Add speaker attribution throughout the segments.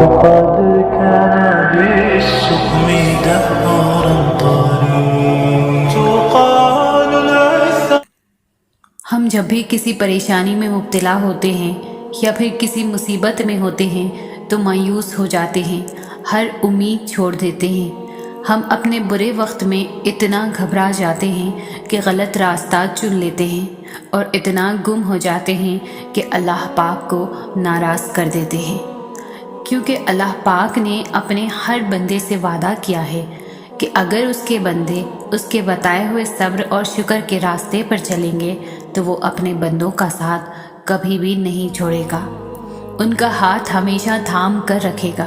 Speaker 1: وقد كان بالسقم دهرا طريق تقال العثر.
Speaker 2: ہم جب بھی کسی پریشانی میں مبتلا ہوتے ہیں یا پھر کسی مصیبت میں ہوتے ہیں تو مایوس ہو جاتے ہیں، ہر امید چھوڑ دیتے ہیں. ہم اپنے برے وقت میں اتنا گھبرا جاتے ہیں کہ غلط راستہ چن لیتے ہیں اور اتنا گم ہو جاتے ہیں کہ اللہ پاک کو ناراض کر دیتے ہیں، کیونکہ اللہ پاک نے اپنے ہر بندے سے وعدہ کیا ہے کہ اگر اس کے بندے اس کے بتائے ہوئے صبر اور شکر کے راستے پر چلیں گے تو وہ اپنے بندوں کا ساتھ کبھی بھی نہیں چھوڑے گا، ان کا ہاتھ ہمیشہ تھام کر رکھے گا،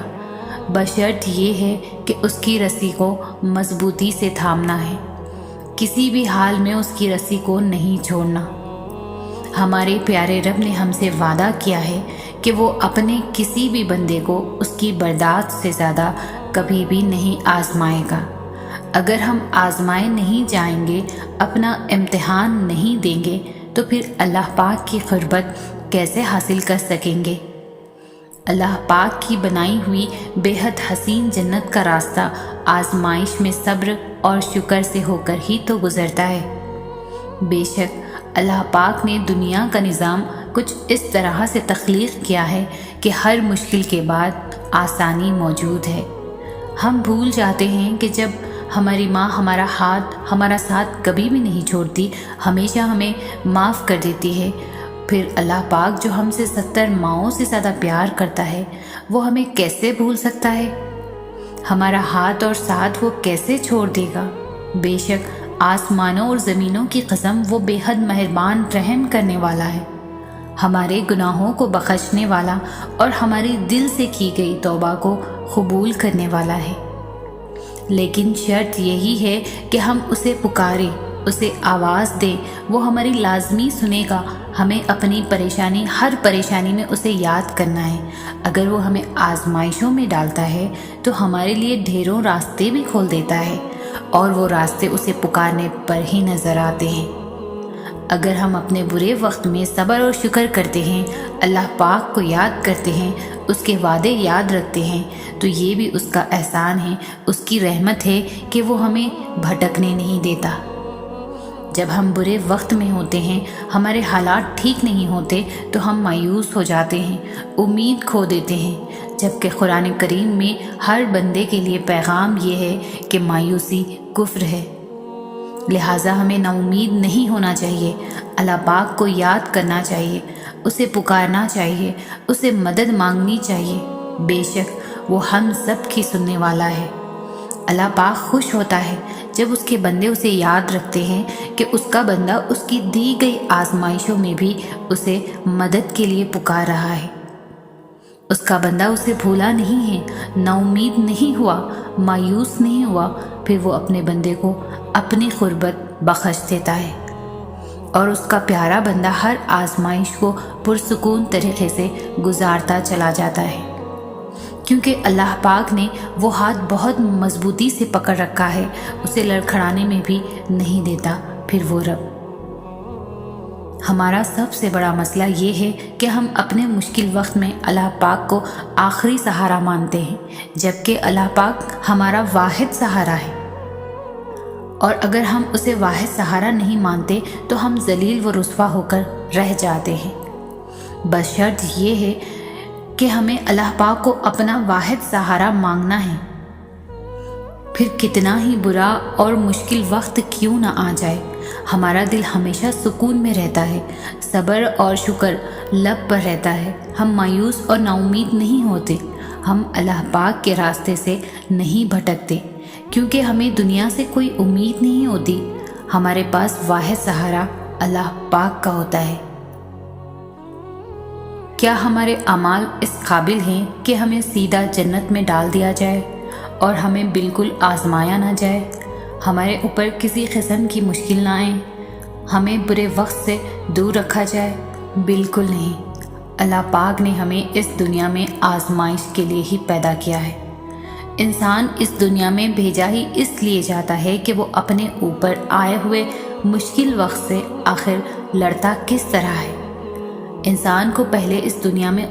Speaker 2: بشرط یہ ہے کہ اس کی رسی کو مضبوطی سے تھامنا ہے، کسی بھی حال میں اس کی رسی کو نہیں چھوڑنا. ہمارے پیارے رب نے ہم سے وعدہ کیا ہے کہ وہ اپنے کسی بھی بندے کو اس کی برداشت سے زیادہ کبھی بھی نہیں آزمائے گا. اگر ہم آزمائے نہیں جائیں گے، اپنا امتحان نہیں دیں گے تو پھر اللہ پاک کی قربت کیسے حاصل کر سکیں گے؟ اللہ پاک کی بنائی ہوئی بے حد حسین جنت کا راستہ آزمائش میں صبر اور شکر سے ہو کر ہی تو گزرتا ہے. بے شک اللہ پاک نے دنیا کا نظام کچھ اس طرح سے تخلیق کیا ہے کہ ہر مشکل کے بعد آسانی موجود ہے. ہم بھول جاتے ہیں کہ جب ہماری ماں ہمارا ساتھ کبھی بھی نہیں چھوڑتی، ہمیشہ ہمیں معاف کر دیتی ہے، پھر اللہ پاک جو ہم سے 70 ماؤں سے زیادہ پیار کرتا ہے وہ ہمیں کیسے بھول سکتا ہے؟ ہمارا ہاتھ اور ساتھ وہ کیسے چھوڑ دے گا؟ بے شک آسمانوں اور زمینوں کی قسم وہ بے حد مہربان رحم کرنے والا ہے، ہمارے گناہوں کو بخشنے والا اور ہماری دل سے کی گئی توبہ کو قبول کرنے والا ہے. لیکن شرط یہی ہے کہ ہم اسے پکاریں، اسے آواز دیں، وہ ہماری لازمی سنے گا. ہمیں اپنی ہر پریشانی میں اسے یاد کرنا ہے. اگر وہ ہمیں آزمائشوں میں ڈالتا ہے تو ہمارے لیے ڈھیروں راستے بھی کھول دیتا ہے اور وہ راستے اسے پکارنے پر ہی نظر آتے ہیں. اگر ہم اپنے برے وقت میں صبر اور شکر کرتے ہیں، اللہ پاک کو یاد کرتے ہیں، اس کے وعدے یاد رکھتے ہیں تو یہ بھی اس کا احسان ہے، اس کی رحمت ہے کہ وہ ہمیں بھٹکنے نہیں دیتا. جب ہم برے وقت میں ہوتے ہیں، ہمارے حالات ٹھیک نہیں ہوتے تو ہم مایوس ہو جاتے ہیں، امید کھو دیتے ہیں، جبکہ قرآن کریم میں ہر بندے کے لیے پیغام یہ ہے کہ مایوسی کفر ہے. لہٰذا ہمیں نا امید نہیں ہونا چاہیے، اللہ پاک کو یاد کرنا چاہیے، اسے پکارنا چاہیے، اسے مدد مانگنی چاہیے. بے شک وہ ہم سب کی سننے والا ہے. اللہ پاک خوش ہوتا ہے جب اس کے بندے اسے یاد رکھتے ہیں کہ اس کا بندہ اس کی دی گئی آزمائشوں میں بھی اسے مدد کے لیے پکار رہا ہے. اس کا بندہ اسے بھولا نہیں ہے، نا امید نہیں ہوا، مایوس نہیں ہوا، پھر وہ اپنے بندے کو اپنی قربت بخش دیتا ہے اور اس کا پیارا بندہ ہر آزمائش کو پرسکون طریقے سے گزارتا چلا جاتا ہے، کیونکہ اللہ پاک نے وہ ہاتھ بہت مضبوطی سے پکڑ رکھا ہے، اسے لڑکھڑانے میں بھی نہیں دیتا. پھر وہ رب. ہمارا سب سے بڑا مسئلہ یہ ہے کہ ہم اپنے مشکل وقت میں اللہ پاک کو آخری سہارا مانتے ہیں، جبکہ اللہ پاک ہمارا واحد سہارا ہے. اور اگر ہم اسے واحد سہارا نہیں مانتے تو ہم ذلیل و رسوا ہو کر رہ جاتے ہیں. بس شرط یہ ہے کہ ہمیں اللہ پاک کو اپنا واحد سہارا مانگنا ہے، پھر کتنا ہی برا اور مشکل وقت کیوں نہ آ جائے، ہمارا دل ہمیشہ سکون میں رہتا ہے، صبر اور شکر لب پر رہتا ہے. ہم مایوس اور نا امید نہیں ہوتے، ہم اللہ پاک کے راستے سے نہیں بھٹکتے، کیونکہ ہمیں دنیا سے کوئی امید نہیں ہوتی. ہمارے پاس واحد سہارا اللہ پاک کا ہوتا ہے. کیا ہمارے اعمال اس قابل ہیں کہ ہمیں سیدھا جنت میں ڈال دیا جائے اور ہمیں بالکل آزمایا نہ جائے، ہمارے اوپر کسی قسم کی مشکل نہ آئے، ہمیں برے وقت سے دور رکھا جائے؟ بالکل نہیں. اللہ پاک نے ہمیں اس دنیا میں آزمائش کے لیے ہی پیدا کیا ہے. انسان اس دنیا میں بھیجا ہی اس لیے جاتا ہے کہ وہ اپنے اوپر آئے ہوئے مشکل وقت سے آخر لڑتا کس طرح ہے. انسان کو پہلے اس دنیا میں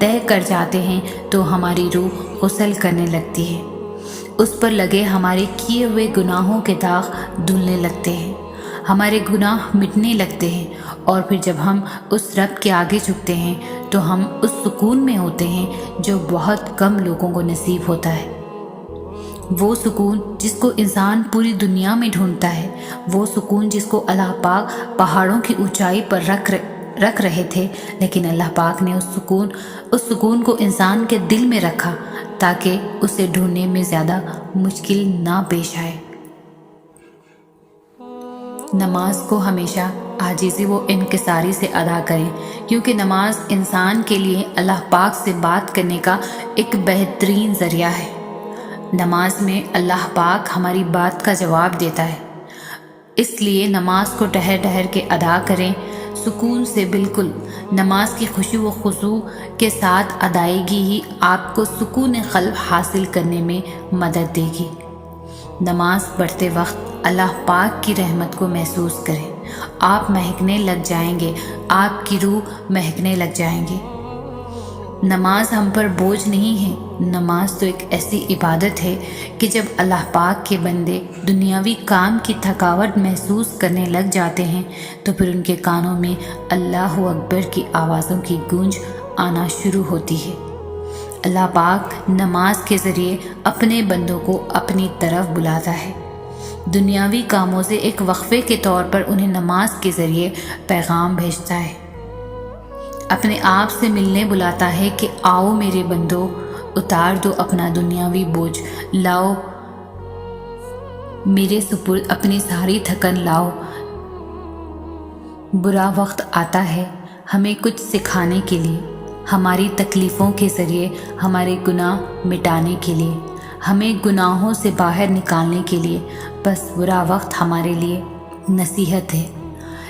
Speaker 2: طے کر جاتے ہیں تو ہماری روح غسل کرنے لگتی ہے، اس پر لگے ہمارے کیے ہوئے گناہوں کے داغ دھلنے لگتے ہیں، ہمارے گناہ مٹنے لگتے ہیں، اور پھر جب ہم اس رب کے آگے جھکتے ہیں تو ہم اس سکون میں ہوتے ہیں جو بہت کم لوگوں کو نصیب ہوتا ہے۔ وہ سکون جس کو انسان پوری دنیا میں ڈھونڈتا ہے، وہ سکون جس کو اللہ پاک پہاڑوں کی اونچائی پر رکھ رہے تھے، لیکن اللہ پاک نے اس سکون کو انسان کے دل میں رکھا تاکہ اسے ڈھونڈنے میں زیادہ مشکل نہ پیش آئے۔ نماز کو ہمیشہ عاجزی و انکساری سے ادا کریں، کیونکہ نماز انسان کے لیے اللہ پاک سے بات کرنے کا ایک بہترین ذریعہ ہے۔ نماز میں اللہ پاک ہماری بات کا جواب دیتا ہے، اس لیے نماز کو ٹھہر ٹھہر کے ادا کریں، سکون سے بالکل۔ نماز کی خشوع و خضوع کے ساتھ ادائیگی ہی آپ کو سکون قلب حاصل کرنے میں مدد دے گی۔ نماز پڑھتے وقت اللہ پاک کی رحمت کو محسوس کریں، آپ مہکنے لگ جائیں گے، آپ کی روح مہکنے لگ جائیں گے۔ نماز ہم پر بوجھ نہیں ہے، نماز تو ایک ایسی عبادت ہے کہ جب اللہ پاک کے بندے دنیاوی کام کی تھکاوٹ محسوس کرنے لگ جاتے ہیں تو پھر ان کے کانوں میں اللہ اکبر کی آوازوں کی گونج آنا شروع ہوتی ہے۔ اللہ پاک نماز کے ذریعے اپنے بندوں کو اپنی طرف بلاتا ہے، دنیاوی کاموں سے ایک وقفے کے طور پر انہیں نماز کے ذریعے پیغام بھیجتا ہے، اپنے آپ سے ملنے بلاتا ہے کہ آؤ میرے بندو، اتار دو اپنا دنیاوی بوجھ، لاؤ میرے سپرد اپنی ساری تھکن لاؤ۔ برا وقت آتا ہے ہمیں کچھ سکھانے کے لیے، ہماری تکلیفوں کے ذریعے ہمارے گناہ مٹانے کے لیے، ہمیں گناہوں سے باہر نکالنے کے لیے، بس برا وقت ہمارے لیے نصیحت ہے۔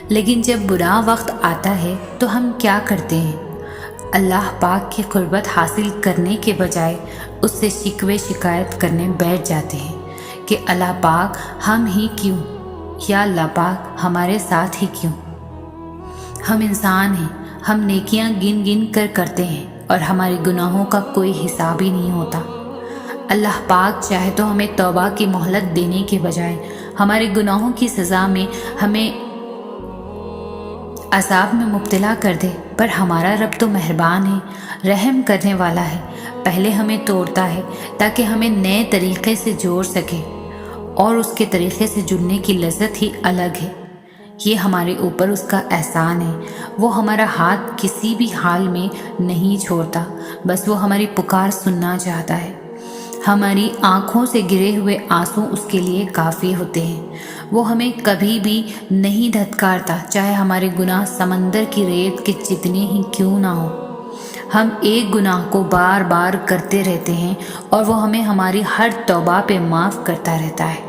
Speaker 2: لیکن جب برا وقت آتا ہے تو ہم کیا کرتے ہیں؟ اللہ پاک کی قربت حاصل کرنے کے بجائے اس سے شکوے شکایت کرنے بیٹھ جاتے ہیں کہ اللہ پاک ہم ہی کیوں، یا اللہ پاک ہمارے ساتھ ہی کیوں۔ ہم انسان ہیں، ہم نیکیاں گن گن کر کرتے ہیں اور ہمارے گناہوں کا کوئی حساب ہی نہیں ہوتا۔ اللہ پاک چاہے تو ہمیں توبہ کی مہلت دینے کے بجائے ہمارے گناہوں کی سزا میں ہمیں عذاب میں مبتلا کر دے، پر ہمارا رب تو مہربان ہے، رحم کرنے والا ہے، پہلے ہمیں توڑتا ہے تاکہ ہمیں نئے طریقے سے جوڑ سکے، اور اس کے طریقے سے جڑنے کی لذت ہی الگ ہے۔ یہ ہمارے اوپر اس کا احسان ہے، وہ ہمارا ہاتھ کسی بھی حال میں نہیں چھوڑتا، بس وہ ہماری پکار سننا چاہتا ہے۔ ہماری آنکھوں سے گرے ہوئے آنسو اس کے لیے کافی ہوتے ہیں، وہ ہمیں کبھی بھی نہیں دھتکارتا، چاہے ہمارے گناہ سمندر کی ریت کے جتنے ہی کیوں نہ ہو۔ ہم ایک گناہ کو بار بار کرتے رہتے ہیں اور وہ ہمیں ہماری ہر توبہ پہ معاف کرتا رہتا ہے۔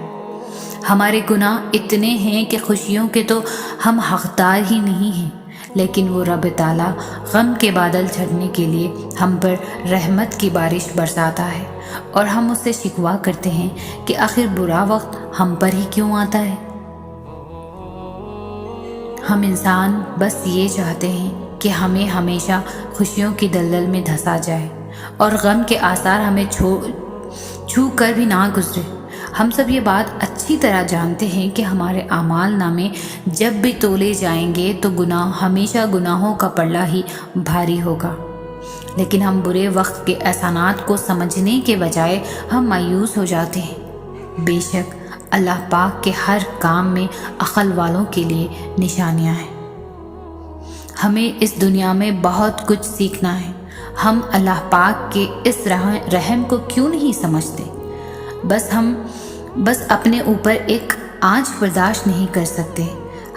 Speaker 2: ہمارے گناہ اتنے ہیں کہ خوشیوں کے تو ہم حقدار ہی نہیں ہیں، لیکن وہ رب تعالیٰ غم کے بادل چھڑنے کے لیے ہم پر رحمت کی بارش برساتا ہے، اور ہم اس سے شکوہ کرتے ہیں کہ آخر برا وقت ہم پر ہی کیوں آتا ہے۔ ہم انسان بس یہ چاہتے ہیں کہ ہمیں ہمیشہ خوشیوں کی دلدل میں دھنسا جائے اور غم کے آثار ہمیں چھو کر بھی نہ گزرے۔ ہم سب یہ بات اچھی طرح جانتے ہیں کہ ہمارے اعمال نامے جب بھی تولے جائیں گے تو گناہ ہمیشہ گناہوں کا پلڑا ہی بھاری ہوگا، لیکن ہم برے وقت کے احسانات کو سمجھنے کے بجائے ہم مایوس ہو جاتے ہیں۔ بے شک اللہ پاک کے ہر کام میں عقل والوں کے لیے نشانیاں ہیں۔ ہمیں اس دنیا میں بہت کچھ سیکھنا ہے۔ ہم اللہ پاک کے اس رحم کو کیوں نہیں سمجھتے؟ ہم بس اپنے اوپر ایک آنچ برداشت نہیں کر سکتے۔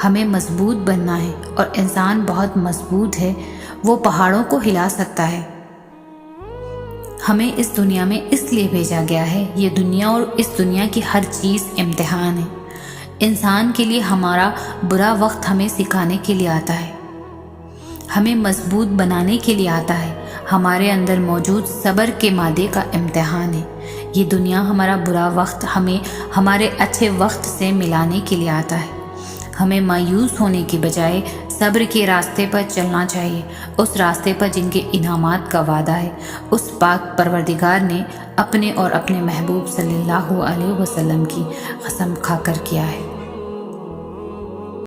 Speaker 2: ہمیں مضبوط بننا ہے، اور انسان بہت مضبوط ہے، وہ پہاڑوں کو ہلا سکتا ہے۔ ہمیں اس دنیا میں اس لیے بھیجا گیا ہے، یہ دنیا اور اس دنیا کی ہر چیز امتحان ہے۔ انسان کے لیے ہمارا برا وقت ہمیں سکھانے کے لیے آتا ہے، ہمیں مضبوط بنانے کے لیے آتا ہے۔ ہمارے اندر موجود صبر کے مادے کا امتحان ہے۔ یہ دنیا ہمارا برا وقت ہمیں ہمارے اچھے وقت سے ملانے کے لیے آتا ہے۔ ہمیں مایوس ہونے کے بجائے صبر کے راستے پر چلنا چاہیے، اس راستے پر جن کے انعامات کا وعدہ ہے۔ اس پاک پروردگار نے اپنے اور اپنے محبوب صلی اللہ علیہ وسلم کی قسم کھا کر کیا ہے۔